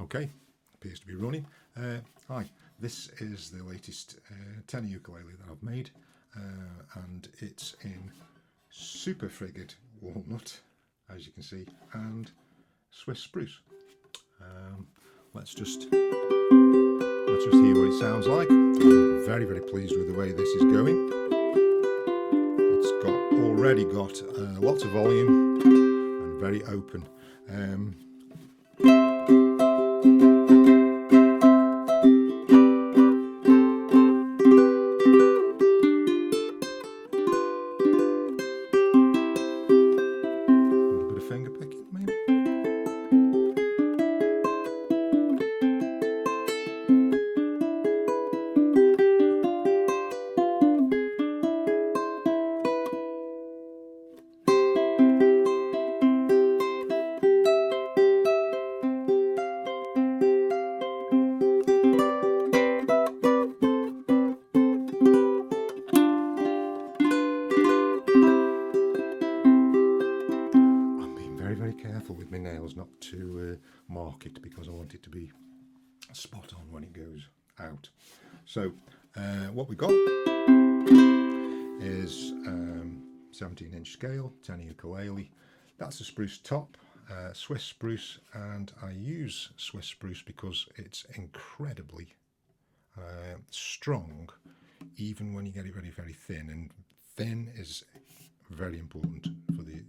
Okay, appears to be running. Hi, this is the latest tenor ukulele that I've made, and it's in super frigid walnut, as you can see, and Swiss spruce. Let's just hear what it sounds like. I'm very, very pleased with the way this is going. It's already got lots of volume and very open. Finger picking, maybe. Very careful with my nails not to mark it, because I want it to be spot on when it goes out. So what we got is 17-inch scale, tenor ukulele. That's a spruce top, Swiss spruce, and I use Swiss spruce because it's incredibly strong, even when you get it very, very thin. And thin is very important for the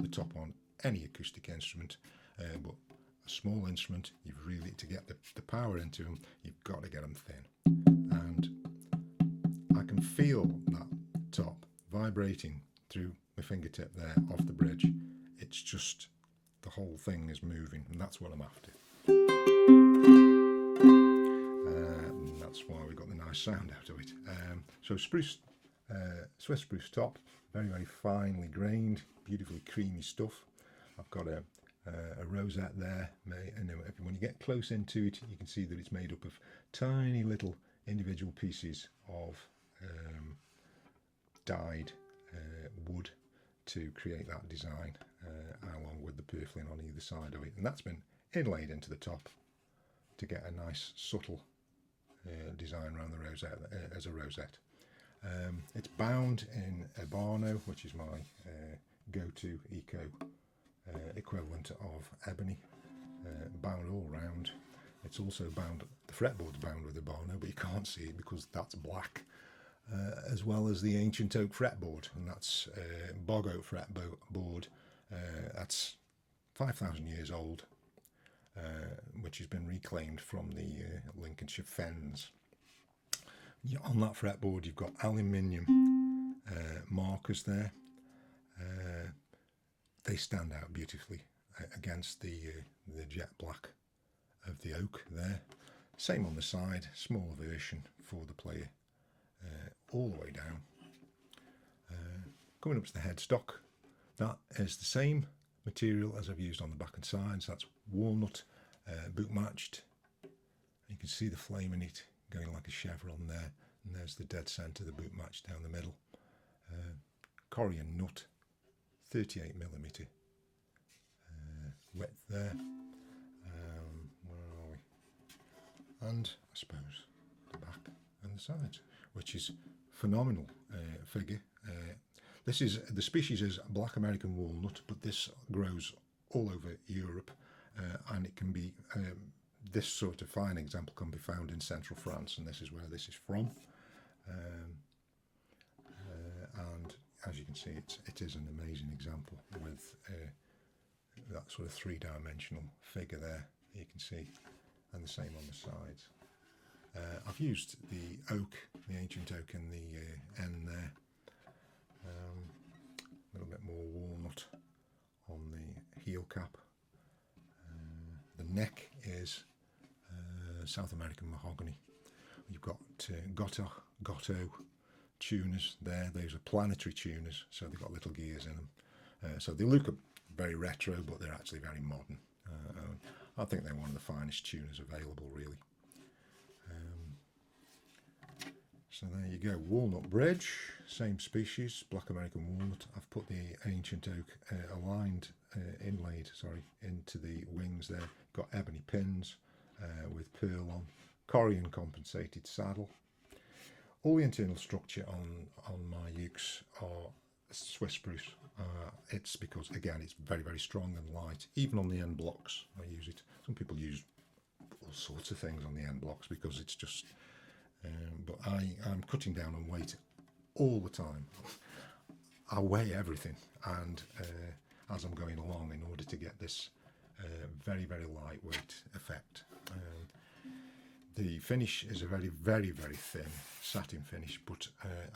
top on any acoustic instrument, but a small instrument, you've really, to get the power into them, you've got to get them thin. And I can feel that top vibrating through my fingertip there off the bridge. It's just, the whole thing is moving, and that's what I'm after. And that's why we got the nice sound out of it. So spruce, Swiss spruce top, very, very finely grained, beautifully creamy stuff. I've got a rosette there, and when you get close into it, you can see that it's made up of tiny little individual pieces of dyed wood to create that design, along with the purfling on either side of it. And that's been inlaid into the top to get a nice subtle design around the rosette as a rosette. It's bound in Ebano, which is my go-to eco equivalent of ebony, bound all round. It's also bound, the fretboard's bound with Ebano, but you can't see it because that's black, as well as the ancient oak fretboard, and that's bog oak fretboard. That's 5,000 years old, which has been reclaimed from the Lincolnshire Fens. On that fretboard you've got aluminium markers there. They stand out beautifully against the jet black of the oak there. Same on the side, smaller version for the player, all the way down. Coming up to the headstock, that is the same material as I've used on the back and sides. That's walnut, boot matched. You can see the flame in it going like a chevron there, and there's the dead centre, the boot match down the middle. Corian nut, 38mm width there. Where are we? And I suppose the back and the sides, which is phenomenal figure. This is, the species is black American walnut, but this grows all over Europe, and it can be, this sort of fine example can be found in central France, and this is where this is from. And as you can see, it is an amazing example with that sort of three-dimensional figure there, you can see, and the same on the sides. I've used the oak, the ancient oak in the end there. A little bit more walnut on the heel cap. The neck is South American mahogany. You've got Gotto tuners there. Those are planetary tuners, so they've got little gears in them. So they look very retro, but they're actually very modern. I think they're one of the finest tuners available, really. So there you go, walnut bridge, same species, black American walnut. I've put the ancient oak aligned inlaid, into the wings there. Got ebony pins with pearl on, Corian compensated saddle. All the internal structure on my ukes are Swiss spruce. It's because, again, it's very, very strong and light. Even on the end blocks, I use it. Some people use all sorts of things on the end blocks because it's just... but I'm cutting down on weight all the time. I weigh everything, and as I'm going along, in order to get this very, very lightweight effect. The finish is a very, very, very thin satin finish, but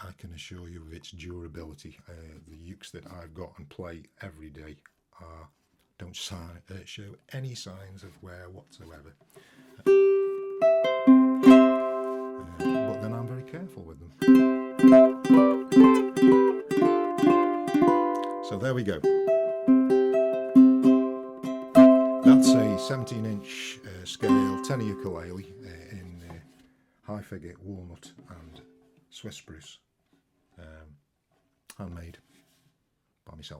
I can assure you of its durability. The ukes that I've got and play every day don't show any signs of wear whatsoever. But then I'm very careful with them. So there we go. That's a 17-inch scale tenor ukulele in high figure, walnut and Swiss spruce, handmade by myself.